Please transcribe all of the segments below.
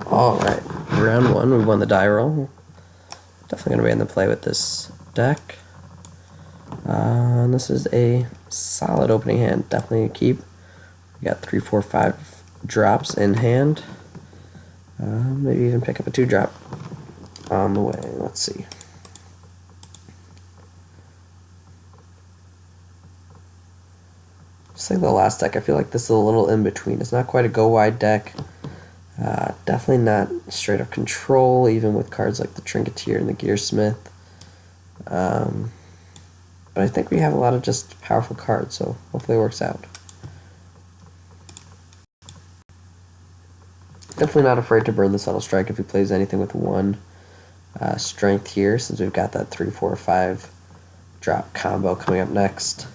Alright, round one, we won the die roll. Definitely going to be in the play with this deck. And this is a solid opening hand, definitely a keep. We got 3, 4, 5 drops in hand. Maybe even pick up a 2-drop on the way. Let's see. Just like the last deck, I feel like this is a little in between. It's not quite a go wide deck. Definitely not straight up control, even with cards like the Trinketeer and the Gearsmith. But I think we have a lot of just powerful cards, so hopefully it works out. Definitely not afraid to burn the Subtle Strike if he plays anything with 1 strength here, since we've got that 3, 4, 5 drop combo coming up next.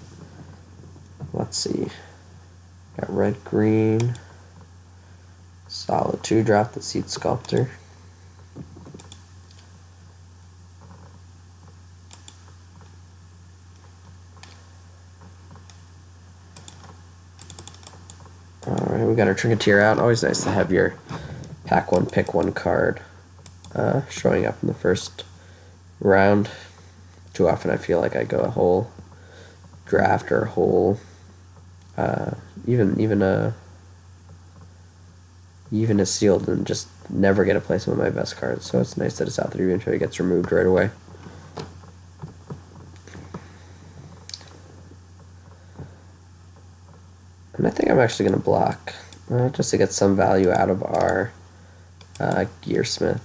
Let's see. Got red, green. Solid 2-drop, the Seed Sculptor. Alright, we got our Trinketeer out. Always nice to have your pack 1, pick 1 card showing up in the first round. Too often I feel like I go a whole draft or a whole even a sealed and just never get to play some of my best cards. So it's nice that it's out there even if it gets removed right away. And I think I'm actually going to block just to get some value out of our Gearsmith.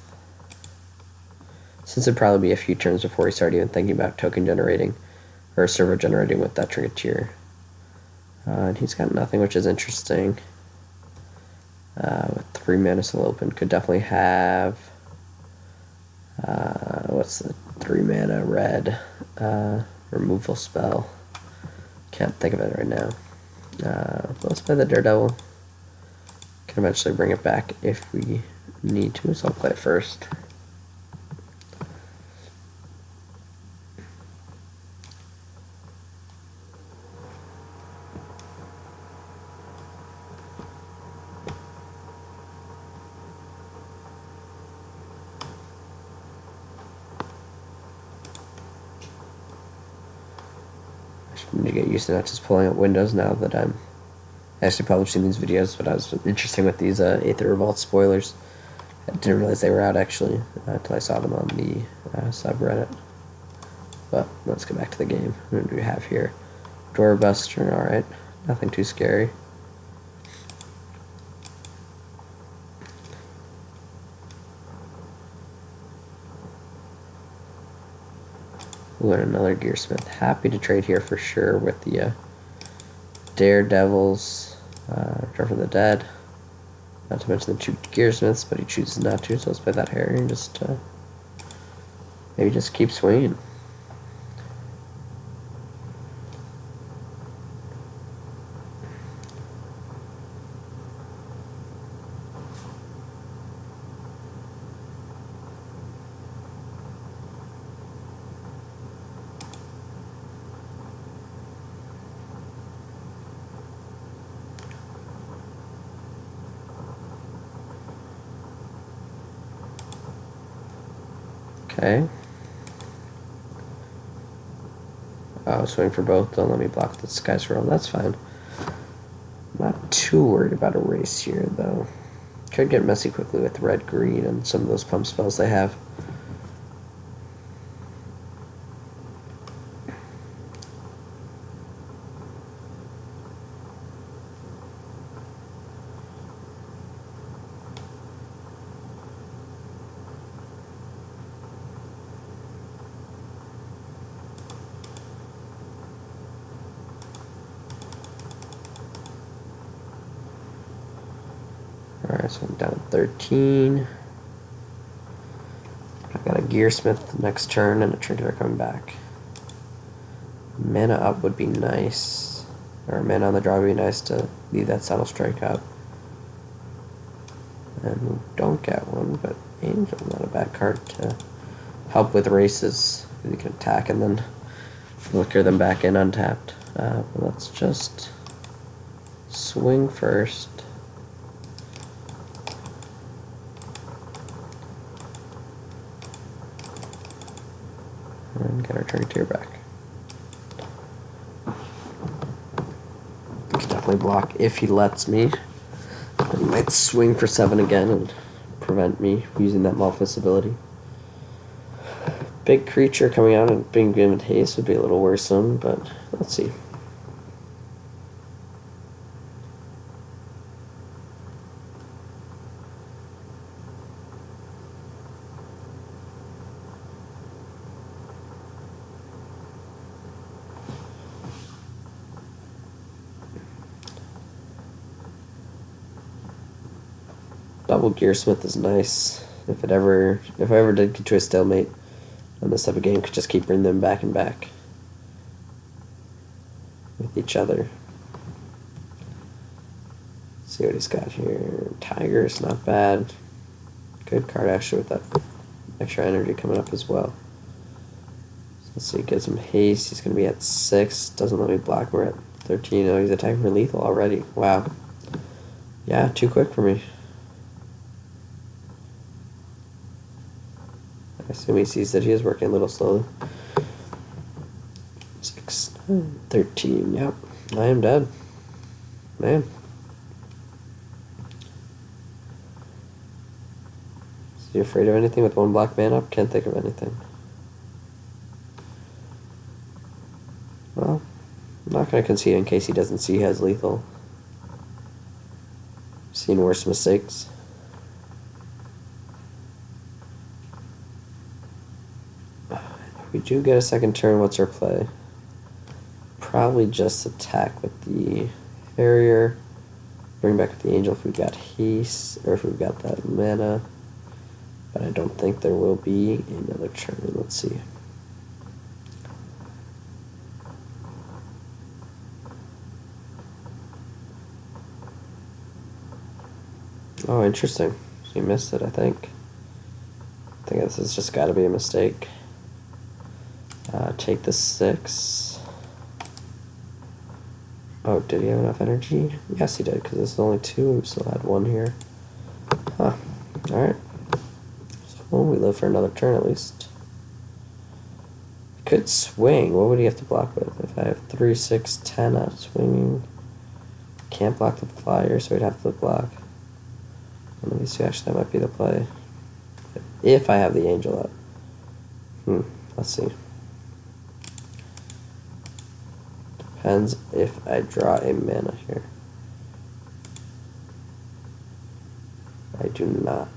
Since it'd probably be a few turns before we start even thinking about token generating or servo generating with that Trinketeer. And he's got nothing, which is interesting. With 3 mana still open, could definitely have what's the 3 mana red removal spell? Can't think of it right now. Let's play the Daredevil. Can eventually bring it back if we need to, so I'll play it first. I need to get used to not just pulling up windows now that I'm actually publishing these videos, but I was interesting with these Aether Revolt spoilers. I didn't realize they were out actually until I saw them on the subreddit. But let's get back to the game. What do we have here? Doorbuster, alright. Nothing too scary. Ooh, and another Gearsmith. Happy to trade here for sure with the Daredevils, Draw from the Dead. Not to mention the 2 Gearsmiths, but he chooses not to, so let's play that Harry and just maybe just keep swinging. Okay. Oh, swing for both. Don't let me block the Sky's Roll. That's fine. I'm not too worried about a race here, though. Could get messy quickly with red-green and some of those pump spells they have. Alright, so I'm down 13. I've got a Gearsmith next turn and a Trinketeer coming back. Mana up would be nice. Or mana on the draw would be nice to leave that Subtle Strike up. And we don't get one, but Angel, not a bad card to help with races. You can attack and then flicker them back in untapped. But let's just swing first. and get our Targeteer back. He can definitely block if he lets me. But he might swing for 7 again and prevent me using that Malphus ability. Big creature coming out and being given haste would be a little worrisome, but let's see. Double Gearsmith is nice. If I ever did get to a stalemate on this type of game, could just keep bringing them back and back with each other. Let's see what he's got here. Tiger's not bad. Good card actually with that extra energy coming up as well. So let's see, gives him haste. He's going to be at 6. Doesn't let me block. We're at 13. Oh, he's attacking for lethal already. Wow. Yeah, too quick for me. I assume he sees that he is working a little slowly. 6, 9, 13. Yep, I am dead. Man. Is he afraid of anything with 1 black man up? Can't think of anything. Well, I'm not going to concede in case he doesn't see he has lethal. I've seen worse mistakes. We do get a second turn. What's our play? Probably just attack with the Harrier. Bring back with the Angel if we've got haste, or if we've got that mana. But I don't think there will be another turn. Let's see. Oh, interesting. He missed it, I think. I think this has just got to be a mistake. Take the 6. Oh, did he have enough energy? Yes, he did, because it's only 2. We still had 1 here. Huh. Alright. So we live for another turn at least. Could swing. What would he have to block with? If I have 3, 6, 10 out swinging. Can't block the flyer, so he'd have to block. Let me see, actually, that might be the play. If I have the angel up. Let's see. Depends if I draw a mana here. I do not.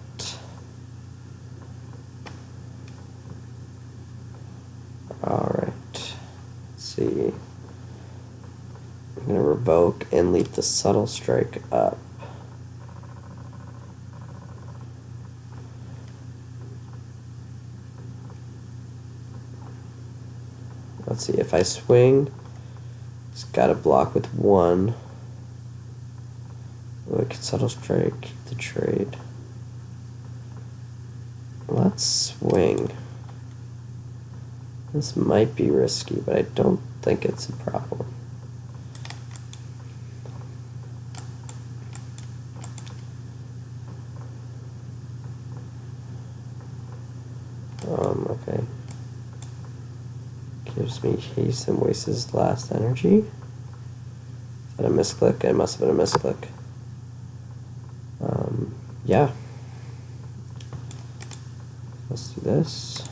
Alright. Let's see. I'm going to revoke and leave the subtle strike up. Let's see, if I swing, it's got to block with 1. Oh, I can subtle strike, keep the trade. Let's swing. This might be risky, but I don't think it's a problem. Okay. Gives me haste and wastes his last energy. Is that a misclick? It must have been a misclick. Yeah. Let's do this.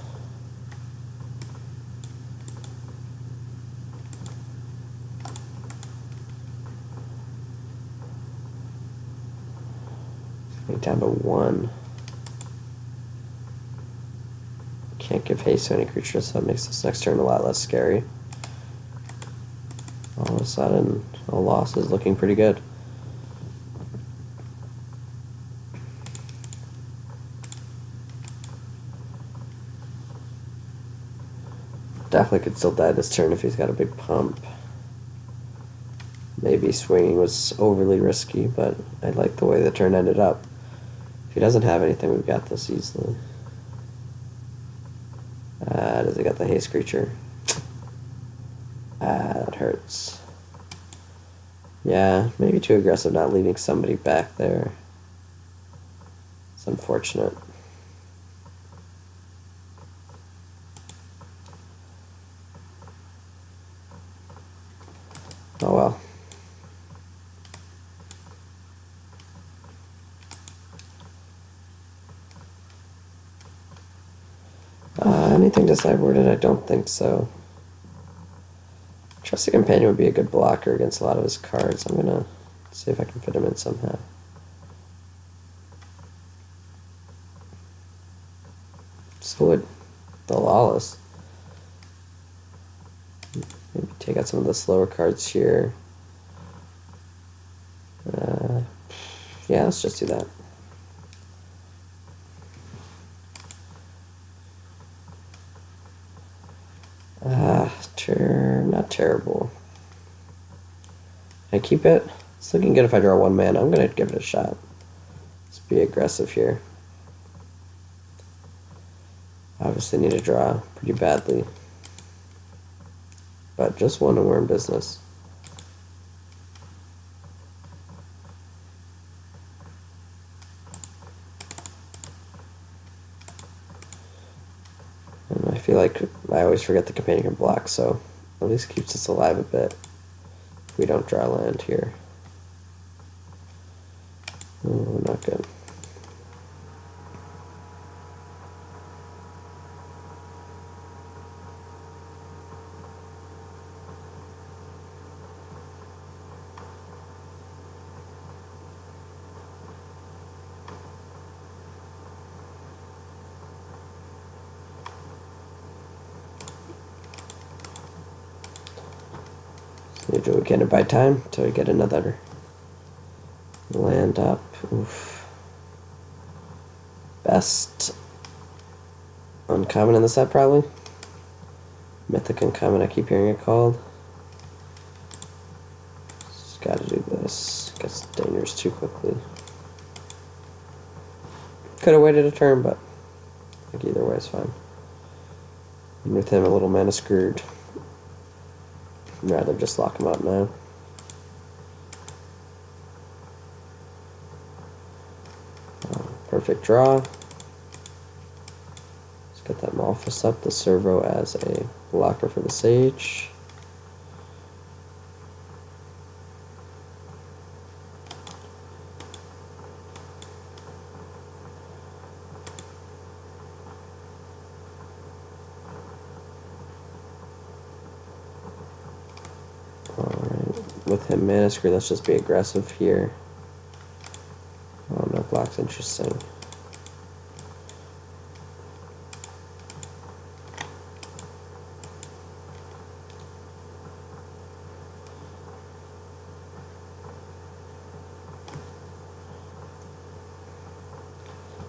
Getting down to 1. Can't give haste to any creature, so that makes this next turn a lot less scary. All of a sudden, a loss is looking pretty good. Definitely could still die this turn if he's got a big pump. Maybe swinging was overly risky, but I like the way the turn ended up. If he doesn't have anything, we've got this easily. Does he got the haste creature? That hurts. Yeah, maybe too aggressive not leaving somebody back there. It's unfortunate. Anything to sideboard it? I don't think so. Trusty Companion would be a good blocker against a lot of his cards. I'm gonna see if I can fit him in somehow. So would the Lawless. Maybe take out some of the slower cards here. Yeah, let's just do that. Not terrible. Can I keep it? It's looking good if I draw 1 mana. I'm gonna give it a shot. Let's be aggressive here. Obviously need to draw pretty badly. But just one and we're in business. And I feel like I always forget the companion can block, so at least keeps us alive a bit. If we don't draw land here. Oh, not good. Maybe we can buy time till we get another land up. Oof. Best uncommon in the set, probably. Mythic uncommon, I keep hearing it called. Just gotta do this. Gets dangerous too quickly. Could have waited a turn, but I think either way is fine. And with him a little mana screwed. I'd rather just lock him up now. Perfect draw. Let's get that Malphus up, the Servo as a blocker for the Sage. Alright, with him mana screw, let's just be aggressive here. Oh, no block's interesting.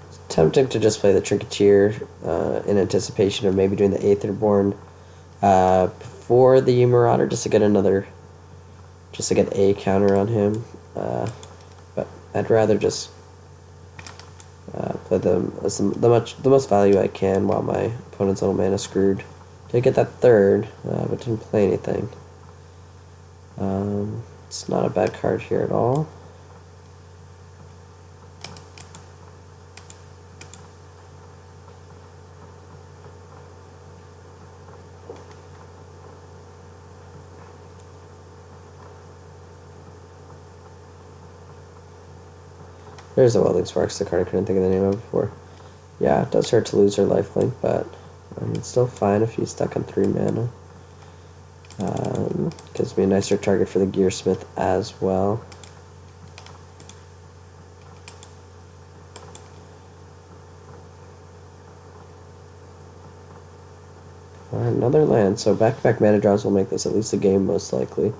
It's tempting to just play the Trinketeer in anticipation of maybe doing the Aetherborn before the Marauder, just to get a counter on him. But I'd rather just play them as the most value I can while my opponent's little mana screwed. Did get that third, but didn't play anything. It's not a bad card here at all. There's the Welding Sparks, the card I couldn't think of the name of before. Yeah, it does hurt to lose her lifelink, but it's still fine if he's stuck on 3 mana. Gives me a nicer target for the Gearsmith as well. Another land, so back-to-back mana draws will make this at least a game, most likely.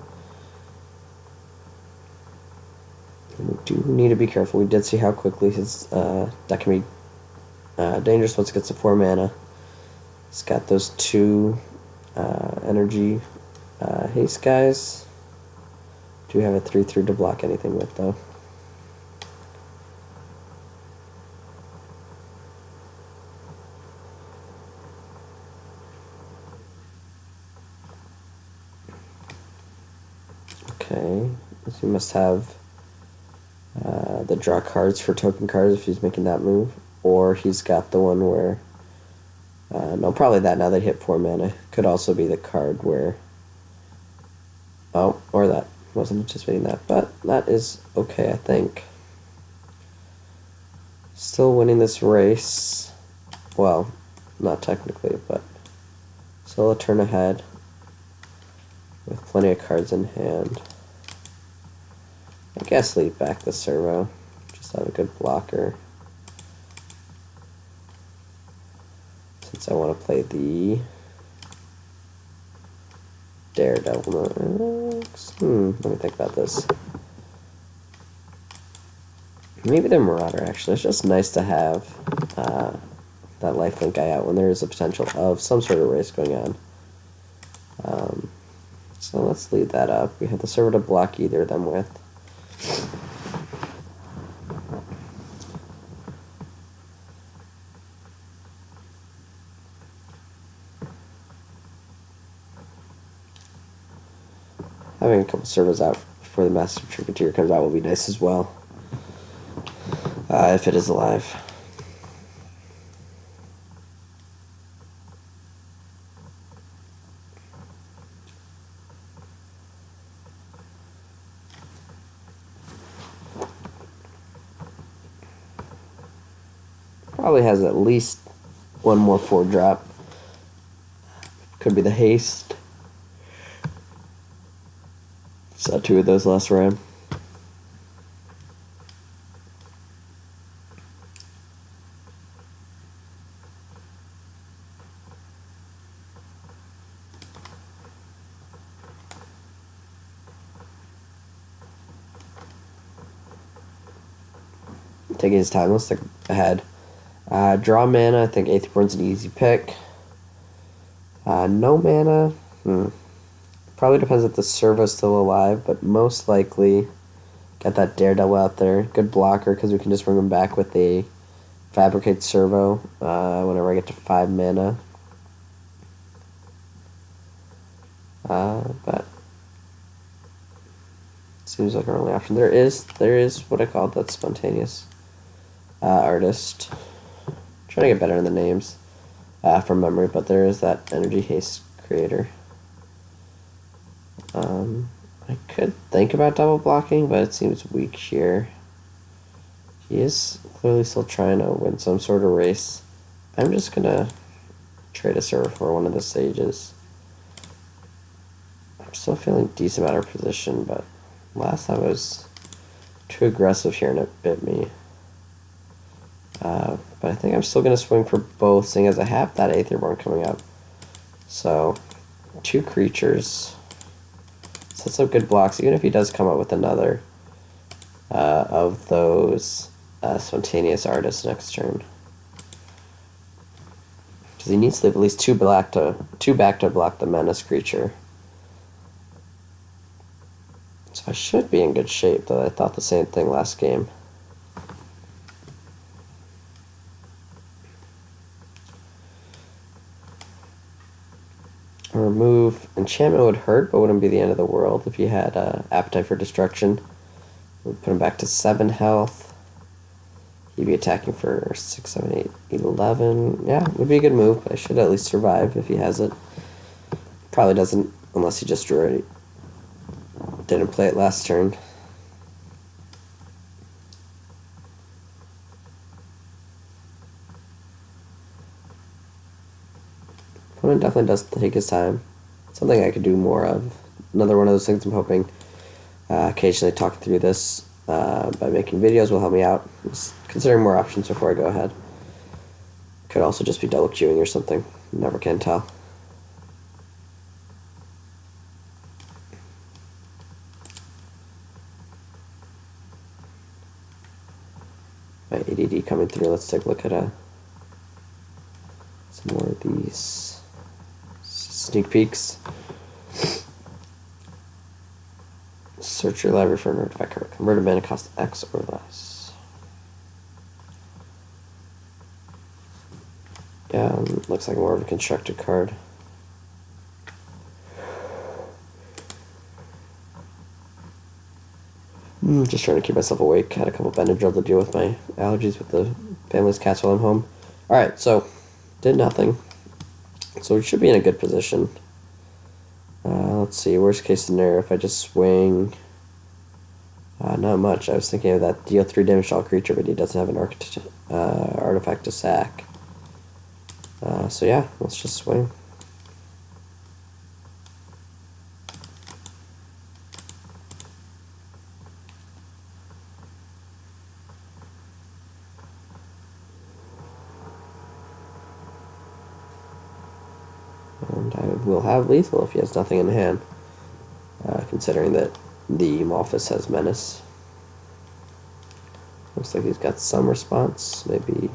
We do need to be careful. We did see how quickly his deck can be dangerous once it gets to 4 mana. He's got those 2 energy haste guys. Do have a 3/3 to block anything with, though. Okay, so he must have the draw cards for token cards if he's making that move, or he's got the one where no, probably that. Now they hit 4 mana. Could also be the card where or that. Wasn't anticipating that, but that is okay, I think. Still winning this race. Well, not technically, but still a turn ahead with plenty of cards in hand. I guess leave back the servo. Just have a good blocker. Since I want to play the Daredevil next. Let me think about this. Maybe the Marauder, actually. It's just nice to have that lifelink guy out when there is a potential of some sort of race going on. So let's leave that up. We have the server to block either of them with. Having a couple servers out before the Master Trumpeter comes out will be nice as well. If it is alive. Probably has at least one more 4-drop. Could be the haste. Saw 2 of those last round. Taking his time, let's stick ahead. Draw mana, I think Aetherborn's an easy pick. No mana, probably depends if the servo's still alive, but most likely get that Daredevil out there. Good blocker, because we can just bring him back with a Fabricate servo whenever I get to 5 mana. But seems like our only option. There is what I call that spontaneous artist. Trying to get better in the names from memory, but there is that energy haste creator. I could think about double blocking, but it seems weak here. He is clearly still trying to win some sort of race. I'm just gonna trade a server for one of the sages. I'm still feeling decent about our position, but last time I was too aggressive here and it bit me. But I think I'm still going to swing for both, seeing as I have that Aetherborn coming up. So, 2 creatures. Sets up good blocks, even if he does come up with another of those spontaneous artists next turn. Because he needs to leave at least 2 back to block the menace creature. So I should be in good shape, though I thought the same thing last game. Remove enchantment would hurt, but wouldn't be the end of the world if he had appetite for destruction. We'd put him back to 7 health. He'd be attacking for 6, 7, 8, 11. Yeah, would be a good move, but I should at least survive if he has it. Probably doesn't, unless he just drew it. Didn't play it last turn. Opponent definitely does take his time. Something I could do more of. Another one of those things I'm hoping occasionally talking through this by making videos will help me out. Just considering more options before I go ahead. Could also just be double queuing or something. Never can tell. My ADD coming through. Let's take a look at some more of these sneak peeks. Search your library for an artifact card. Convert a mana cost X or less. Yeah, looks like more of a constructed card. Just trying to keep myself awake. Had a couple Benadryl to deal with my allergies with the family's cats while I'm home. Alright, so did nothing. So we should be in a good position. Let's see, worst case scenario, if I just swing... not much. I was thinking of that deal 3 damage to all creature, but he doesn't have an artifact to sack. So yeah, let's just swing. And I will have lethal if he has nothing in hand, considering that the Malphus has menace. Looks like he's got some response, maybe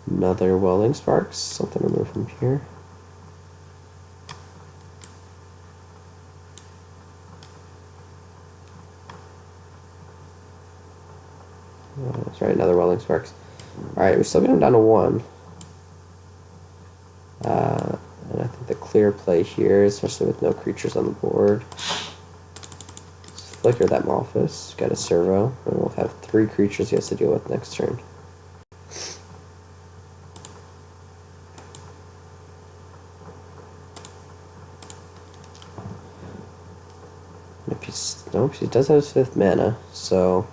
another Welding Sparks, something to move from here. That's right, another Welding Sparks. Alright, we still get him down to 1. And I think the clear play here, especially with no creatures on the board. Let's flicker that Malphus, get a servo, and we'll have 3 creatures he has to deal with next turn. If he's, nope, he does have his 5th mana, so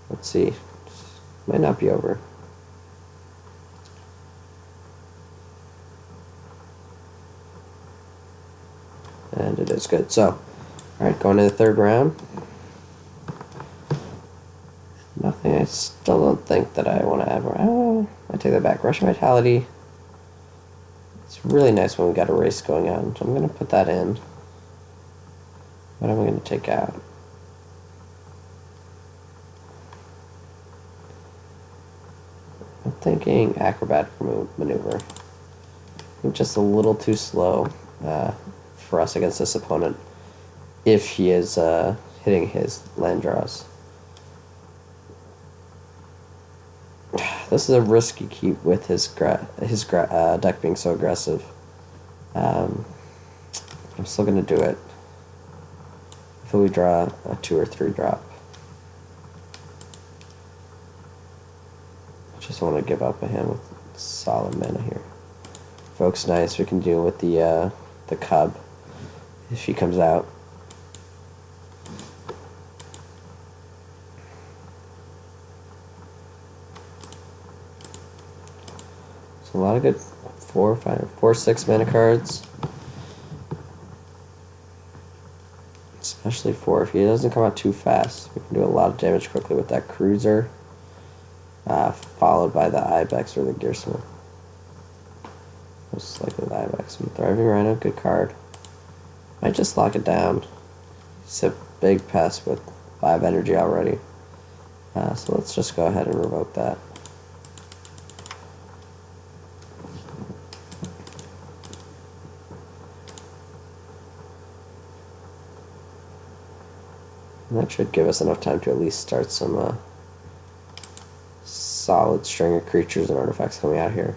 let's see. Might not be over. And it is good. So, alright, going to the 3rd round. Nothing, I still don't think that I want to add more. Oh, I take that back. Russian Vitality. It's really nice when we got a race going on, so I'm going to put that in. What am I going to take out? I'm thinking acrobatic maneuver. I think just a little too slow for us against this opponent if he is hitting his land draws. This is a risky keep with his deck being so aggressive. I'm still going to do it. If we draw a 2 or 3 drop. Just want to give up a hand with solid mana here. Folks, nice. We can deal with the cub if he comes out. So a lot of good 4, 6 mana cards. Especially 4. If he doesn't come out too fast, we can do a lot of damage quickly with that cruiser. Followed by the Ibex or the Gearsmith. Most likely the Ibex. Thriving Rhino, good card. Might just lock it down. It's a big pass with 5 energy already. So let's just go ahead and revoke that. And that should give us enough time to at least start some solid string of creatures and artifacts coming out here.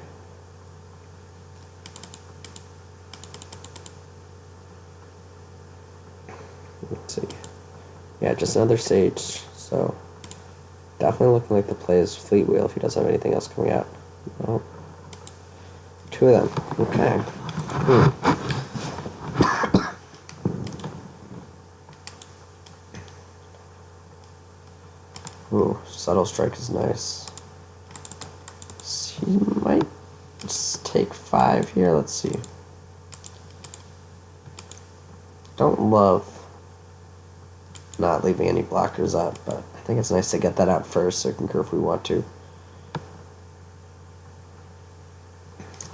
Let's see. Yeah, just another Sage. So definitely looking like the play is Fleet Wheel if he doesn't have anything else coming out. Oh. 2 of them. Okay. Ooh, Subtle Strike is nice. He might just take 5 here. Let's see. Don't love not leaving any blockers up, but I think it's nice to get that out first so we can curve if we want to.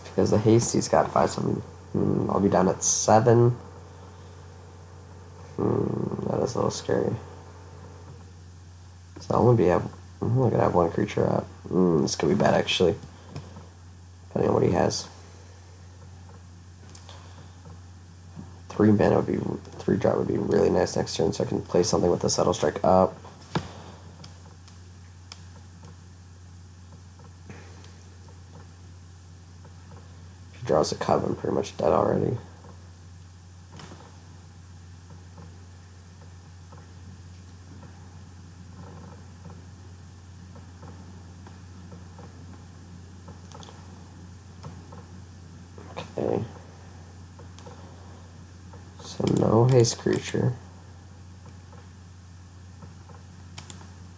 Because the Hasty's got 5 something. I'll be down at 7. That is a little scary. So I'm gonna have 1 creature out. This could be bad actually. Depending on what he has. 3 mana would be 3 drop would be really nice next turn, so I can play something with the Subtle Strike up. If he draws a cub, I'm pretty much dead already. Okay. So no haste creature.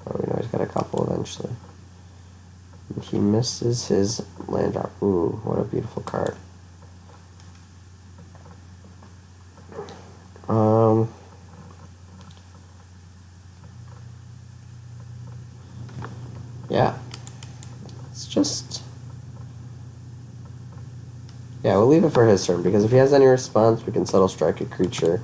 Oh, we know he's got a couple eventually. He misses his land drop. Ooh, what a beautiful card. Yeah. It's just... Yeah, we'll leave it for his turn, because if he has any response, we can Subtle Strike a creature.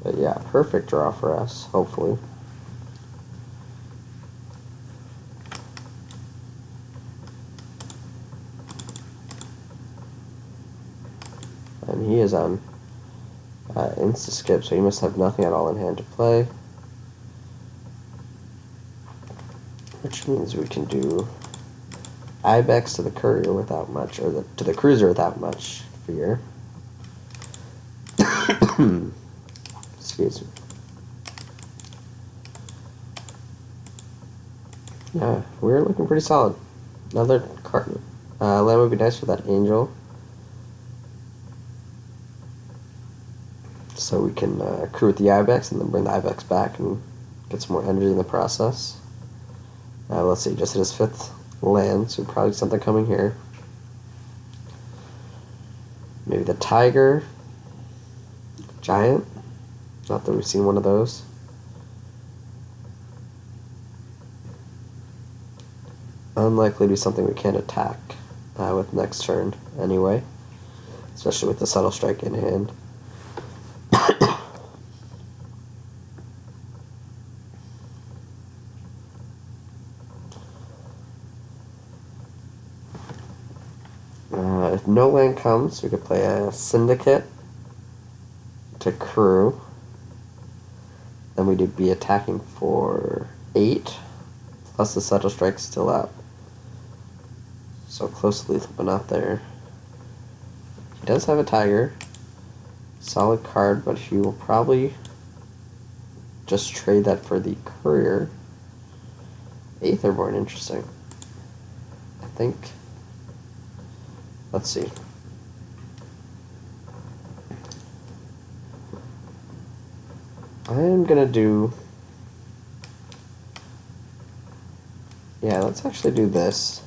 But yeah, perfect draw for us, hopefully. And he is on insta-skip, so he must have nothing at all in hand to play. Which means we can do Ibex to the courier without much, or to the cruiser without much fear. Excuse me. Yeah, we're looking pretty solid. Another card. Land would be nice for that angel. So we can crew with the Ibex and then bring the Ibex back and get some more energy in the process. Let's see, just hit his 5th land, so probably something coming here. Maybe the Tiger. Giant. Not that we've seen one of those. Unlikely to be something we can't attack with next turn anyway. Especially with the Subtle Strike in hand. If no land comes, we could play a Syndicate to crew. Then we'd be attacking for 8, plus the Subtle Strike's still up. So close to lethal, but not there. He does have a Tiger. Solid card, but he will probably just trade that for the courier. Aetherborn, interesting. I think... Let's see. I'm gonna do... Yeah, let's actually do this.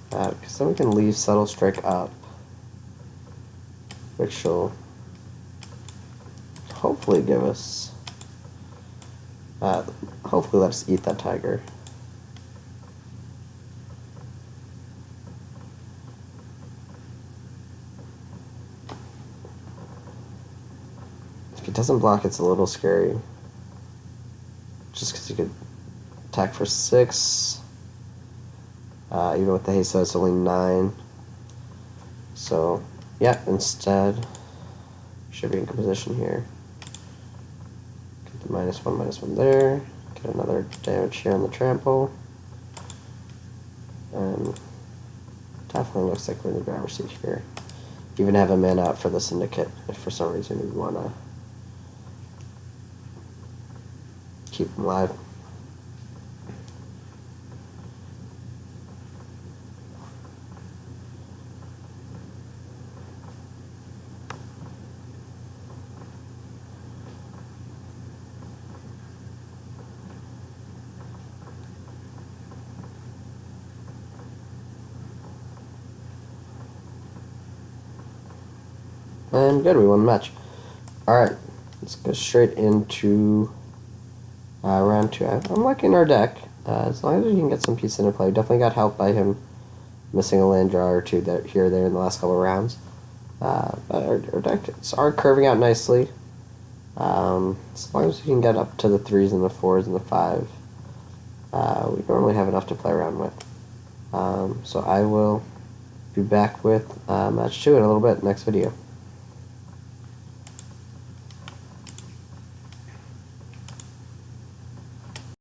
Because then we can leave Subtle Strike up. Which will hopefully give us... hopefully let us eat that Tiger. If it doesn't block, it's a little scary. Just because you could attack for 6. Even with the haste, it's only 9. So, yeah, instead, should be in good position here. Get the -1/-1 there. Get another damage here on the trample. And definitely looks like we're in the driver's seat here. Even have a man out for the Syndicate if for some reason we want to keep him alive. And good, we won the match. Alright, let's go straight into round 2. I'm liking our deck. As long as we can get some pieces into play. We definitely got help by him missing a land draw or two here or there in the last couple of rounds. But our decks are curving out nicely. As long as we can get up to the 3s and the 4s and the 5, we normally have enough to play around with. So I will be back with match 2 in a little bit, next video.